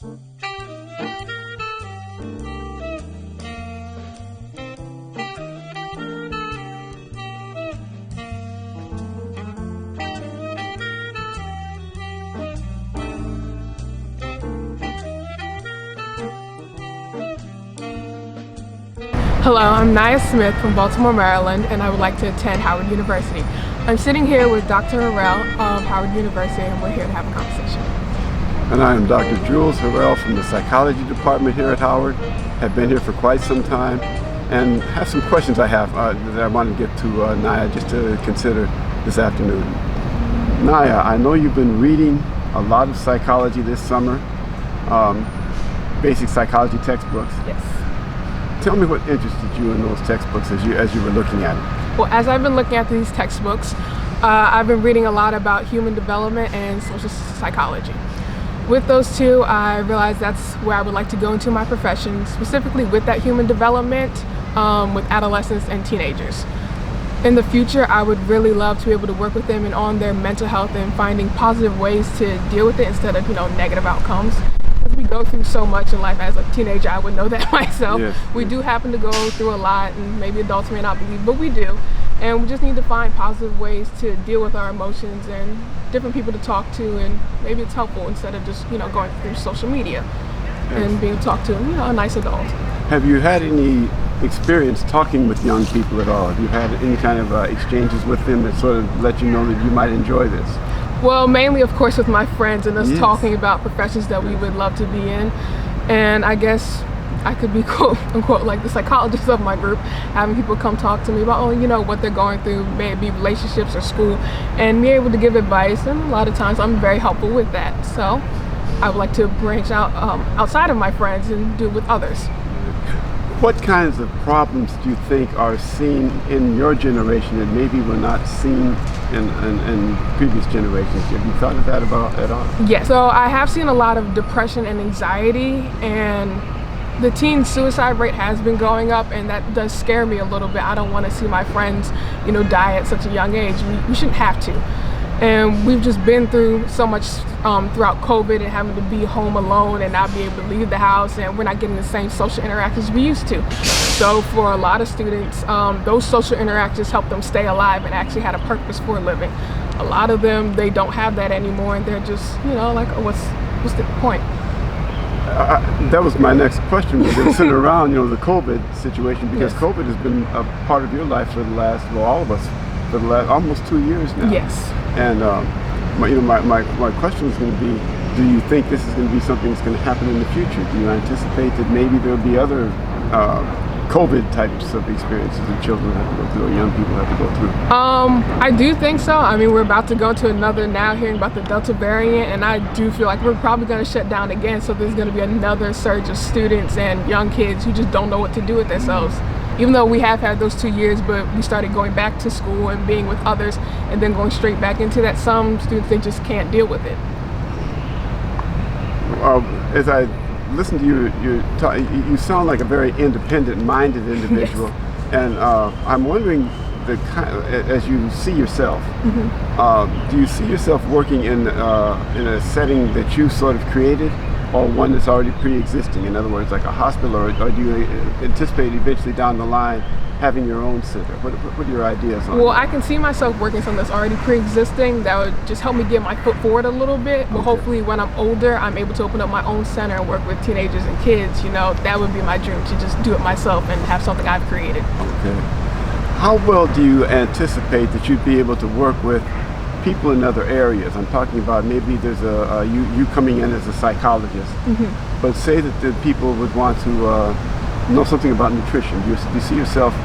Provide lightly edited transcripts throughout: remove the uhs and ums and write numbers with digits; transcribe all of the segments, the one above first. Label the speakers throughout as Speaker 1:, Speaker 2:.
Speaker 1: Hello, I'm Nyah Smith from Baltimore, Maryland, and I would like to attend Howard University. I'm sitting here with Dr. Harrel of Howard University, and we're here to have a conversation.
Speaker 2: And I am Dr. Jules Harrel from the Psychology Department here at Howard. Have been here for quite some time, and have some questions I have that I want to get to Nyah just to consider this afternoon. Nyah, I know you've been reading a lot of psychology this summer, basic psychology textbooks.
Speaker 1: Yes.
Speaker 2: Tell me what interested you in those textbooks as you were looking at it.
Speaker 1: Well, as I've been looking at these textbooks, I've been reading a lot about human development and social psychology. With those two, I realized that's where I would like to go into my profession, specifically with that human development with adolescents and teenagers. In the future, I would really love to be able to work with them and on their mental health and finding positive ways to deal with it instead of, negative outcomes. As we go through so much in life, as a teenager, I would know that myself.
Speaker 2: Yes.
Speaker 1: We do happen to go through a lot, and maybe adults may not believe, but we do. And we just need to find positive ways to deal with our emotions and different people to talk to, and maybe it's helpful instead of just, going through social media. Yes. And being talked to, a nice adult. Have
Speaker 2: you had any experience talking with young people at all? Have you had any kind of exchanges with them that sort of let you know that you might enjoy this?
Speaker 1: Well, mainly, of course, with my friends and us talking about professions that we would love to be in. And I guess I could be, quote unquote, like the psychologist of my group, having people come talk to me about, what they're going through, may it be relationships or school, and be able to give advice. And a lot of times I'm very helpful with that. So I would like to branch out outside of my friends and do it with others.
Speaker 2: What kinds of problems do you think are seen in your generation that maybe were not seen in previous generations? Have you thought of that at all?
Speaker 1: Yes. So I have seen a lot of depression and anxiety, and the teen suicide rate has been going up, and that does scare me a little bit. I don't want to see my friends, die at such a young age. We shouldn't have to. And we've just been through so much throughout COVID and having to be home alone and not be able to leave the house, and we're not getting the same social interactions we used to. So for a lot of students, those social interactions help them stay alive and actually had a purpose for living. A lot of them, they don't have that anymore, and they're just, like, oh, what's the point?
Speaker 2: That was my next question. We're considering around, the COVID situation, because
Speaker 1: Yes.
Speaker 2: COVID has been a part of your life for the last, all of us, for the last almost 2 years now.
Speaker 1: Yes.
Speaker 2: And my question is going to be, do you think this is going to be something that's going to happen in the future? Do you anticipate that maybe there'll be other COVID types of experiences that children have to go through or young people have to go through?
Speaker 1: I do think so. I mean, we're about to go to another, now hearing about the Delta variant, and I do feel like we're probably going to shut down again, so there's going to be another surge of students and young kids who just don't know what to do with themselves. Even though we have had those 2 years, but we started going back to school and being with others and then going straight back into that, some students, they just can't deal with it.
Speaker 2: As I listen to you sound like a very independent-minded individual.
Speaker 1: Yes.
Speaker 2: And I'm wondering, as you see yourself, do you see yourself working in a setting that you sort of created, or one that's already pre-existing? In other words, like a hospital, or do you anticipate eventually down the line having your own center? What are your ideas on
Speaker 1: Well,
Speaker 2: that?
Speaker 1: I can see myself working something that's already pre-existing that would just help me get my foot forward a little bit. But hopefully when I'm older, I'm able to open up my own center and work with teenagers and kids. That would be my dream, to just do it myself and have something I've created.
Speaker 2: Okay. How well do you anticipate that you'd be able to work with people in other areas? I'm talking about maybe there's you coming in as a psychologist, but say that the people would want to know something about nutrition. Do you see yourself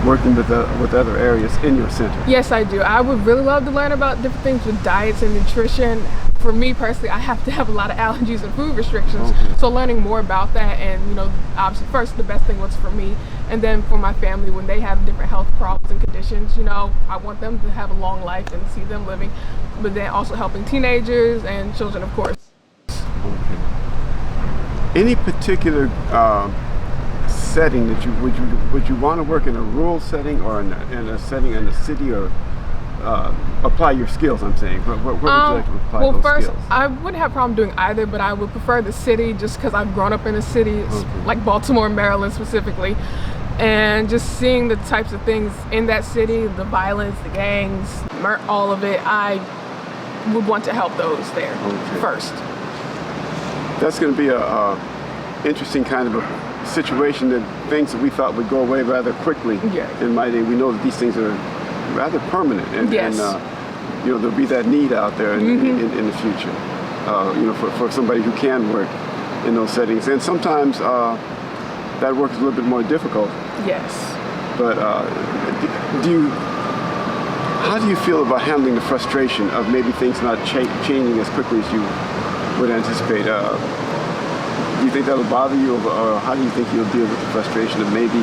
Speaker 2: working with other areas in your center?
Speaker 1: Yes, I do. I would really love to learn about different things with diets and nutrition. For me personally, I have to have a lot of allergies and food restrictions. So learning more about that, and obviously first the best thing was for me, and then for my family when they have different health problems and conditions, I want them to have a long life and see them living, but then also helping teenagers and children, of course.
Speaker 2: Okay. Any particular setting that would you want to work in, a rural setting or in a setting in a city, or apply your skills, I'm saying? Where would you like to apply
Speaker 1: well,
Speaker 2: those
Speaker 1: first,
Speaker 2: skills?
Speaker 1: I wouldn't have a problem doing either, but I would prefer the city just because I've grown up in a city, like Baltimore, Maryland specifically. And just seeing the types of things in that city, the violence, the gangs, all of it, I would want to help those there first.
Speaker 2: That's going to be a interesting kind of a situation, that things that we thought would go away rather quickly in my day. We know that these things are rather permanent, and you know, there'll be that need out there in the future, you know, for somebody who can work in those settings. And sometimes that work is a little bit more difficult.
Speaker 1: Yes.
Speaker 2: But how do you feel about handling the frustration of maybe things not changing as quickly as you would anticipate? Do you think that'll bother you, or how do you think you'll deal with the frustration of maybe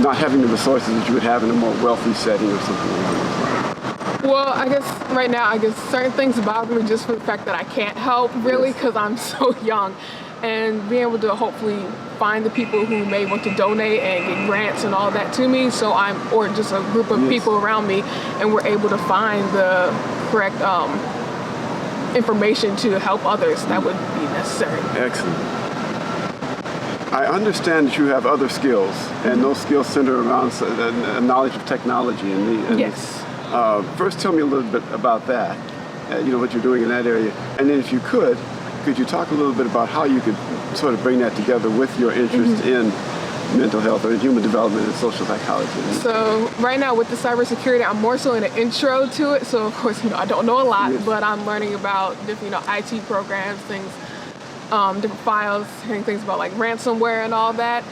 Speaker 2: not having the resources that you would have in a more wealthy setting or something like that?
Speaker 1: Well, I guess right now, certain things bother me just for the fact that I can't help, really, because I'm so young. And being able to hopefully find the people who may want to donate and get grants and all that to me, or just a group of people around me, and we're able to find the correct information to help others, that would be necessary.
Speaker 2: Excellent. I understand that you have other skills, and those skills center around knowledge of technology.
Speaker 1: Yes.
Speaker 2: First, tell me a little bit about that, you know, what you're doing in that area. And then if you could you talk a little bit about how you could sort of bring that together with your interest in mental health or in human development and social psychology?
Speaker 1: So right now with the cybersecurity, I'm more so in an intro to it. So of course, you know, I don't know a lot, but I'm learning about different, you know, IT programs, things, different files, hearing things about like ransomware and all that.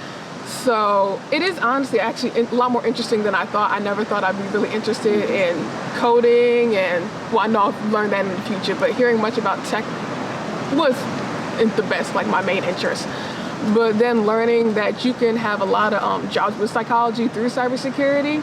Speaker 1: So it is honestly actually a lot more interesting than I thought. I never thought I'd be really interested in coding, and well, I know I'll learn that in the future, but hearing much about tech was the best, like my main interest. But then learning that you can have a lot of jobs with psychology through cybersecurity.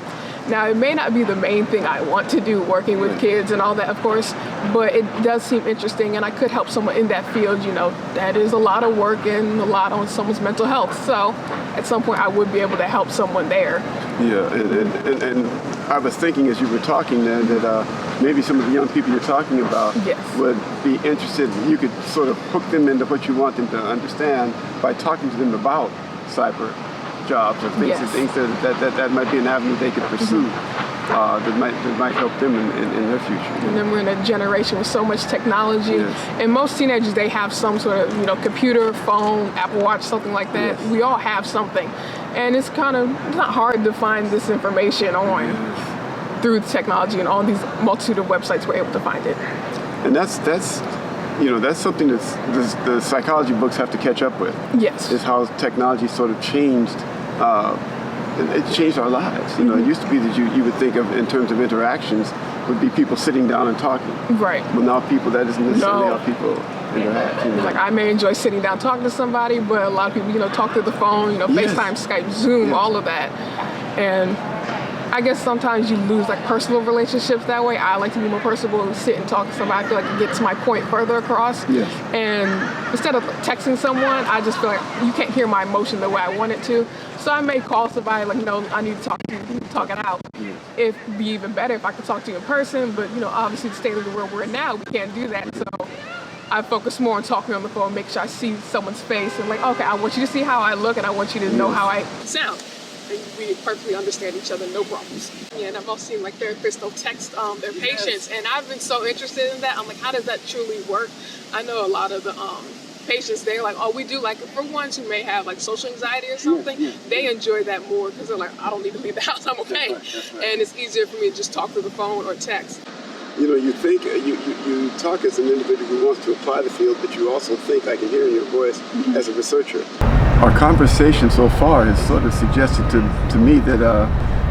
Speaker 1: Now, it may not be the main thing I want to do, working with kids and all that, of course, but it does seem interesting, and I could help someone in that field. You know, that is a lot of work and a lot on someone's mental health. So at some point, I would be able to help someone there.
Speaker 2: Yeah, and I was thinking as you were talking then that maybe some of the young people you're talking about would be interested. You could sort of hook them into what you want them to understand by talking to them about cyber jobs or things that might be an avenue they could pursue that might help them in their future.
Speaker 1: And then we're in a generation with so much technology, and most teenagers, they have some sort of, you know, computer, phone, Apple Watch, something like that. We all have something, and it's not hard to find this information on through technology, and all these multitude of websites we're able to find it.
Speaker 2: And that's you know, that's something that the psychology books have to catch up with.
Speaker 1: Yes.
Speaker 2: Is how technology sort of changed. It changed our lives. You know, it used to be that you would think of in terms of interactions would be people sitting down and talking.
Speaker 1: Right.
Speaker 2: Well, now that isn't necessarily how people interact. You know?
Speaker 1: Like, I may enjoy sitting down talking to somebody, but a lot of people, you know, talk through the phone, you know, FaceTime, Skype, Zoom, all of that. And I guess sometimes you lose like personal relationships that way. I like to be more personable and sit and talk to somebody. I feel like it gets my point further across.
Speaker 2: Yes.
Speaker 1: And instead of texting someone, I just feel like you can't hear my emotion the way I want it to. So I may call somebody like, no, I need to talk to you, talk it out. It'd be even better if I could talk to you in person, but you know, obviously the state of the world we're in now, we can't do that. So I focus more on talking on the phone, make sure I see someone's face and like, okay, I want you to see how I look and I want you to know how I sound. And we perfectly understand each other, no problems. Yeah, and I've also seen like therapists, they'll text their patients, and I've been so interested in that. I'm like, how does that truly work? I know a lot of the patients, they're like, oh, we do, like, for ones who may have like social anxiety or something, they enjoy that more because they're like, I don't need to leave the house, I'm okay. That's right. And it's easier for me to just talk through the phone or text.
Speaker 2: You know, you think, you talk as an individual who wants to apply the field, but you also think, I can hear in your voice, as a researcher. Our conversation so far has sort of suggested to me that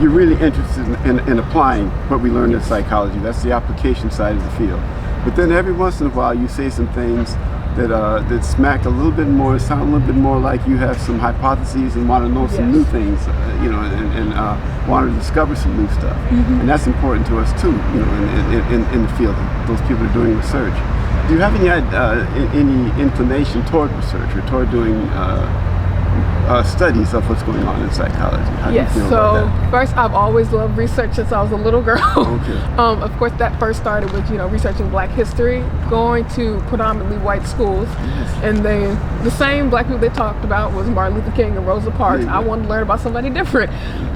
Speaker 2: you're really interested in applying what we learned in psychology. That's the application side of the field. But then every once in a while you say some things that smack a little bit more, sound a little bit more like you have some hypotheses and want to know some new things, you know, and want to discover some new stuff. And that's important to us too, you know, in the field. Those people are doing research. Do you have any inclination toward research or toward doing studies of what's going on in psychology. How do
Speaker 1: Yes,
Speaker 2: you feel
Speaker 1: so
Speaker 2: about that?
Speaker 1: first, I've always loved research since I was a little girl.
Speaker 2: Okay.
Speaker 1: Of course, that first started with, researching Black history, going to predominantly white schools.
Speaker 2: Yes.
Speaker 1: And the same Black people they talked about was Martin Luther King and Rosa Parks.
Speaker 2: Yeah, yeah.
Speaker 1: I wanted to learn about somebody different.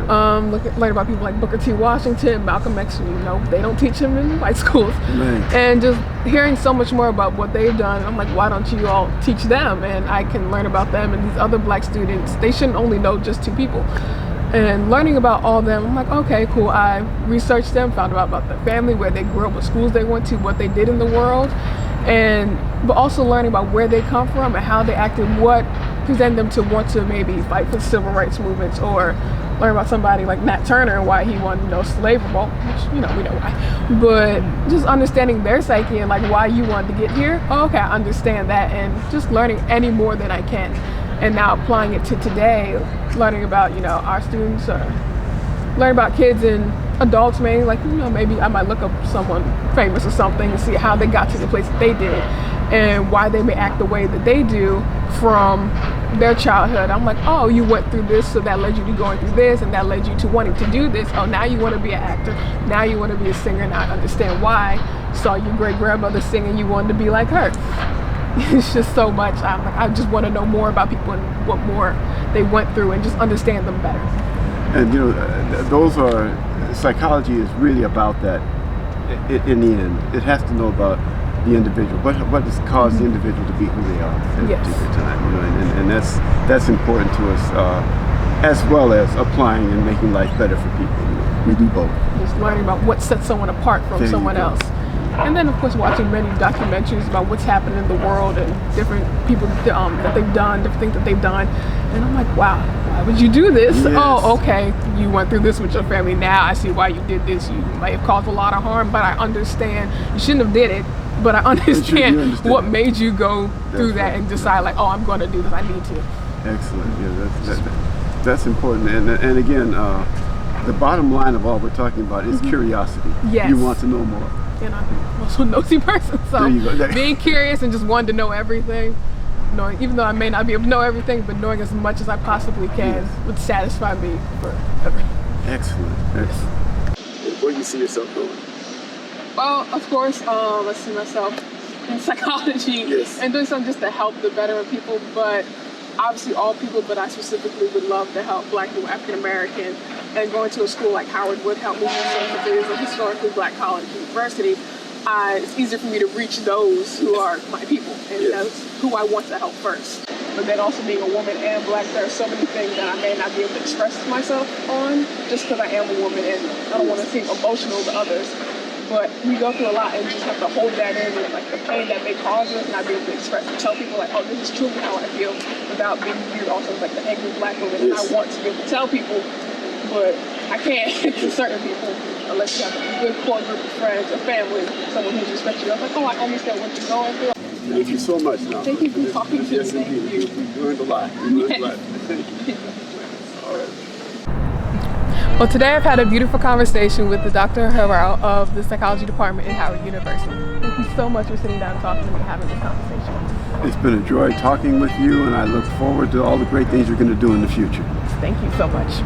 Speaker 1: Learn about people like Booker T. Washington, Malcolm X. They don't teach him in white schools.
Speaker 2: Right.
Speaker 1: And just hearing so much more about what they've done, I'm like, why don't you all teach them? And I can learn about them and these other Black students. They shouldn't only know just 2 people. And learning about all of them, I'm like, okay, cool. I researched them, found out about their family, where they grew up, what schools they went to, what they did in the world, but also learning about where they come from and how they acted, what presented them to want to maybe fight for civil rights movements, or learn about somebody like Nat Turner and why he won, slave revolt, which, we know why. But just understanding their psyche and like why you wanted to get here. Oh, okay, I understand that, and just learning any more than I can. And now applying it to today, learning about, our students, learn about kids and adults mainly, like, maybe I might look up someone famous or something and see how they got to the place that they did and why they may act the way that they do from their childhood. I'm like, oh, you went through this, so that led you to going through this, and that led you to wanting to do this. Oh, now you want to be an actor. Now you want to be a singer, and I understand why. Saw your great-grandmother singing, you wanted to be like her. It's just so much. I'm like, I just want to know more about people and what more they went through and just understand them better.
Speaker 2: And psychology is really about that. In the end, it has to know about the individual, what has caused the individual to be who they are at a particular time, and that's important to us, as well as applying and making life better for people. We do both.
Speaker 1: Just learning about what sets someone apart from someone else. And then, of course, watching many documentaries about what's happening in the world and different people that they've done, different things that they've done. And I'm like, wow, why would you do this?
Speaker 2: Yes.
Speaker 1: Oh, okay, you went through this with your family. Now I see why you did this. You may have caused a lot of harm, but I understand. You shouldn't have did it, but I understand what made you go through that and decide, like, oh, I'm going to do this. I need to.
Speaker 2: Excellent. Yeah, that's important. And again, the bottom line of all we're talking about is curiosity.
Speaker 1: Yes.
Speaker 2: You want to know more.
Speaker 1: And I'm also a nosy person, so being curious and just wanting to know everything, even though I may not be able to know everything, but knowing as much as I possibly can would satisfy me forever.
Speaker 2: Excellent. Where do you see yourself going?
Speaker 1: Well, of course, I see myself in psychology and doing something just to help the veteran people, but obviously all people, but I specifically would love to help Black people, African American, and going to a school like Howard would help me. Since it is a historically Black college university, it's easier for me to reach those who are my people, and that's who I want to help first. But then also being a woman and Black, there are so many things that I may not be able to express myself on just because I am a woman and I don't want to seem emotional to others. But we go through a lot and just have to hold that in, and like the pain that may cause us, not be able to express and tell people like, oh, this is truly how I feel, without being viewed also as like the angry Black woman. And I want to be able to tell people, but I can't to certain people unless you have a good core group of friends or family, someone who respects you. I was like, oh, I understand what you're going through.
Speaker 2: Thank you so much.
Speaker 1: Thank you for talking to me.
Speaker 2: Yes, indeed. We learned a lot. All right.
Speaker 1: Well, today I've had a beautiful conversation with the Dr. Harrel of the psychology department at Howard University. Thank you so much for sitting down and talking to me and having this conversation.
Speaker 2: It's been a joy talking with you, and I look forward to all the great things you're going to do in the future.
Speaker 1: Thank you so much.